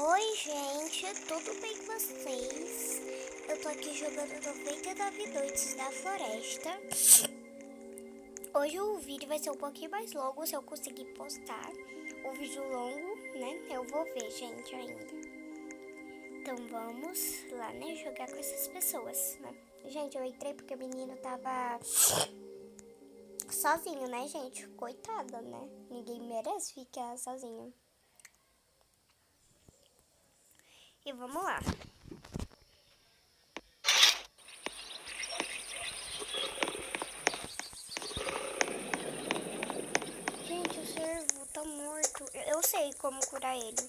Oi, gente, tudo bem com vocês? Eu tô aqui jogando 99 Noites da Floresta. Hoje o vídeo vai ser um pouquinho mais longo, se eu conseguir postar um vídeo longo, né? Eu vou ver, gente, ainda. Então vamos lá, né? Jogar com essas pessoas, né? Gente, eu entrei porque o menino tava sozinho, né, gente? Coitada, né? Ninguém merece ficar sozinho. E vamos lá. Gente, o cervo tá morto. Eu sei como curar ele.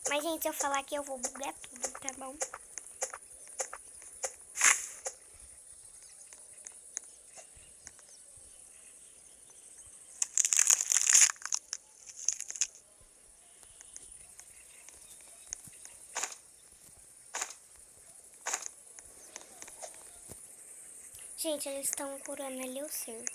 Mas, gente, se eu falar que eu vou bugar tudo, tá bom? Gente, eles estão curando ali o cervo.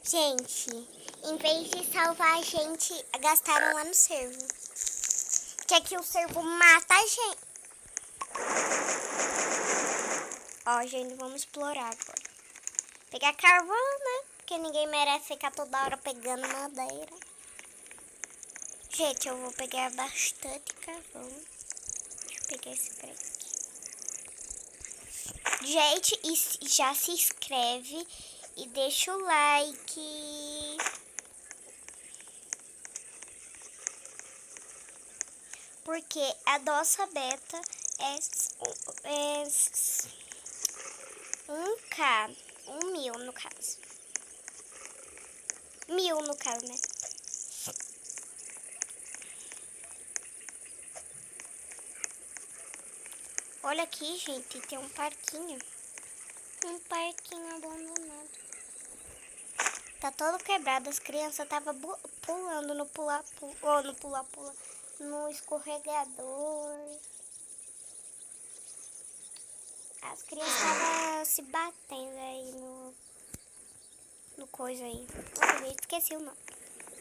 Gente, em vez de salvar a gente, gastaram lá no cervo. Quer que o cervo mata a gente? Ó, gente, vamos explorar agora. Pegar carvão, né? Porque ninguém merece ficar toda hora pegando madeira. Gente, eu vou pegar bastante carvão. Deixa eu pegar esse prego aqui. Gente, e já se inscreve e deixa o like. Porque a nossa meta é 1K. 1.000 no caso. 1.000 no caso, né? Olha aqui, gente, tem um parquinho. Um parquinho abandonado. Tá todo quebrado. As crianças estavam pulando no pula-pula. No pula-pula. No escorregador. As crianças estavam se batendo aí no coisa aí. Nossa, eu esqueci o nome.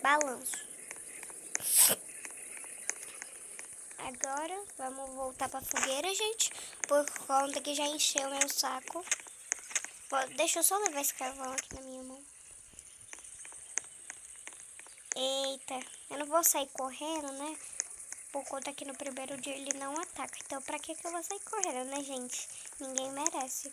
Balanço. Agora vamos voltar pra fogueira, gente. Por conta que já encheu meu saco. Deixa eu só levar esse carvão aqui na minha mão. Eita, eu não vou sair correndo, né? Por conta que no primeiro dia ele não ataca. Então pra que eu vou sair correndo, né, gente? Ninguém merece.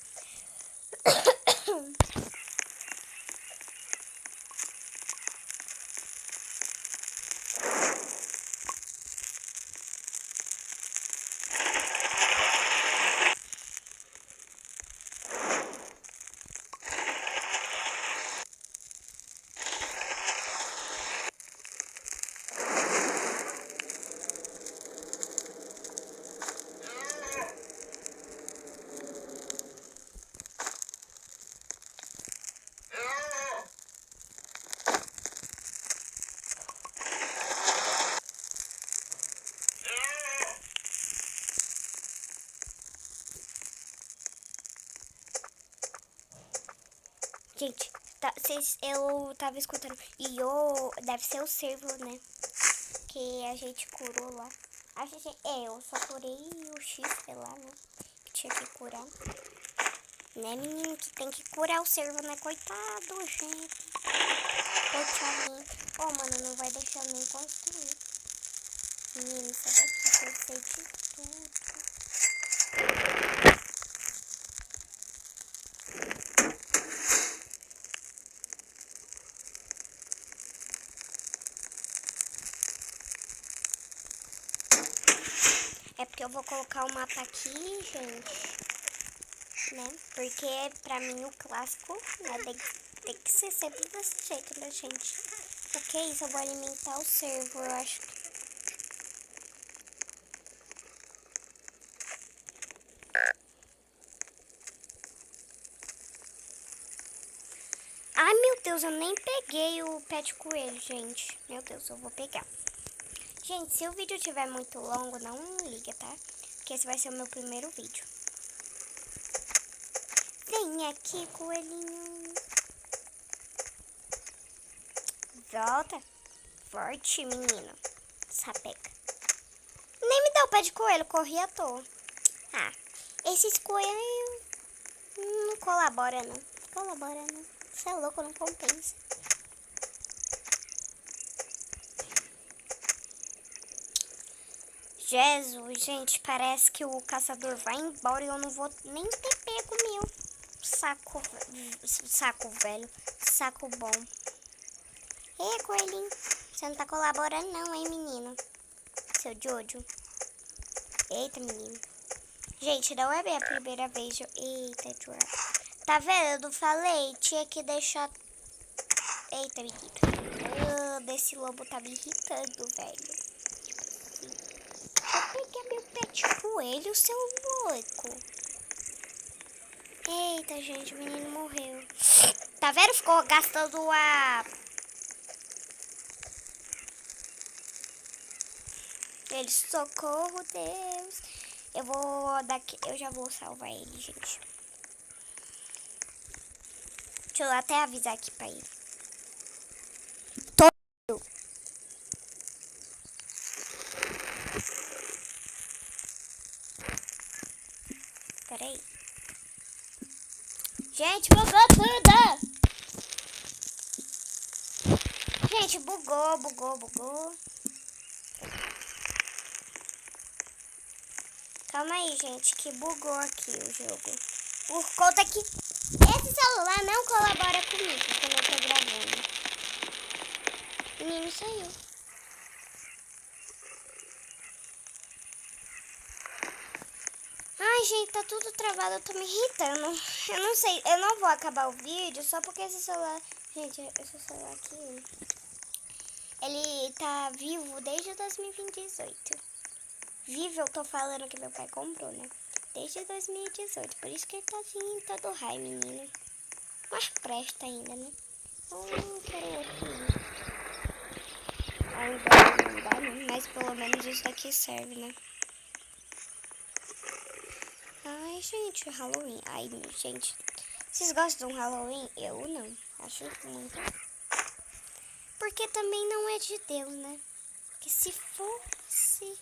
Gente, eu tava escutando. Deve ser o cervo, né? Que a gente curou lá. Eu só curei o chifre lá, né? Que tinha que curar. Né, menino? Que tem que curar o cervo, né? Coitado, gente. Coitadinho. Ô, mano, não vai deixar nem construir. Menino, sai daqui que eu sei de tudo. É porque eu vou colocar o mapa aqui, gente, né? Porque pra mim o clássico, né, tem que ser sempre desse jeito, né, gente? O que é isso? Eu vou alimentar o cervo, eu acho. Ai, meu Deus, eu nem peguei o pet coelho, gente. Meu Deus, eu vou pegar. Gente, se o vídeo estiver muito longo, não liga, tá? Porque esse vai ser o meu primeiro vídeo. Vem aqui, coelhinho. Volta. Forte, menino. Sapeca. Nem me dá o pé de coelho, corri à toa. Ah, esses coelhos não colaboram, não. Colabora, não. Você é louco, não compensa. Jesus, gente, parece que o caçador vai embora e eu não vou nem ter pego meu. Saco velho, saco bom. Ei, coelhinho, você não tá colaborando não, hein, menino? Seu Jojo. Eita, menino. Gente, não é minha primeira vez. Eita, Jojo. Tá vendo? Eu não falei. Tinha que deixar... Eita, menino. Desse lobo tá me irritando, velho. Eu peguei meu pet coelho, seu louco. Eita, gente, o menino morreu. Tá vendo? Ficou gastando a... Ele, socorro, Deus. Eu vou daqui, eu já vou salvar ele, gente. Deixa eu até avisar aqui pra ele. Peraí. Gente, bugou tudo. Gente, bugou. Calma aí, gente, que bugou aqui o jogo. Por conta que esse celular não colabora comigo quando eu tô gravando. O menino saiu. Ai, gente, tá tudo travado, eu tô me irritando. Eu não sei, eu não vou acabar o vídeo só porque esse celular... Gente, esse celular aqui, ele tá vivo desde 2018. Vivo, eu tô falando que meu pai comprou, né? Desde 2018, por isso que ele tá assim, todo raio, menino. Mas presta ainda, né? Eu quero outro. Ainda não dá, não, mas pelo menos isso daqui serve, né? Ai, gente, Halloween. Ai, gente, vocês gostam de um Halloween? Eu não, acho muito. Porque também não é de Deus, né? Porque se fosse,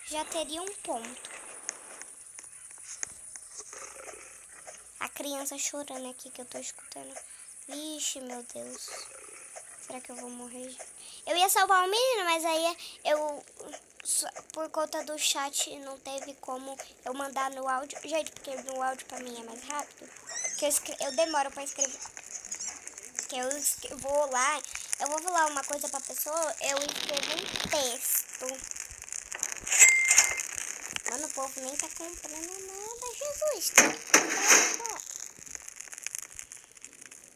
já teria um ponto. A criança chorando aqui que eu tô escutando. Vixe, meu Deus. Será que eu vou morrer? Eu ia salvar o menino, mas aí eu... Por conta do chat não teve como eu mandar no áudio. Gente, porque no áudio pra mim é mais rápido. Porque eu demoro pra escrever. Porque eu vou lá, eu vou falar uma coisa pra pessoa, eu escrevo um texto. Mano, o povo nem tá comprando nada, Jesus.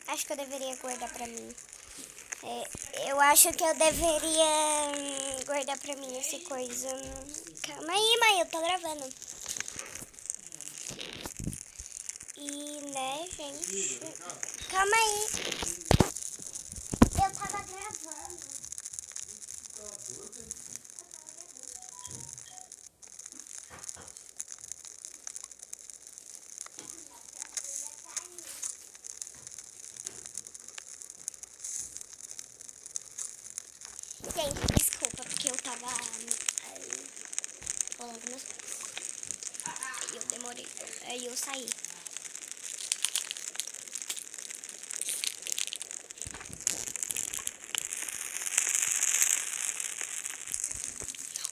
Acho que eu deveria guardar pra mim. Eu acho que eu deveria guardar pra mim essa coisa. Calma aí, mãe, eu tô gravando. E, né, gente? Calma aí. Eu tava gravando. Gente, desculpa, porque eu tava falando meus coisas. Aí eu demorei. Aí eu saí.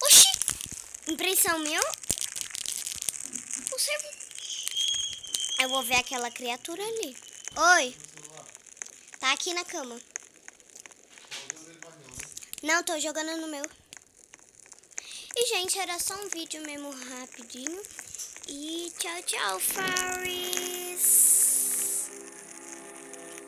Oxi! Impressão meu? Você... Eu vou ver aquela criatura ali. Oi. Tá aqui na cama. Não, tô jogando no meu. E, gente, era só um vídeo mesmo rapidinho. E tchau, tchau, Fairy.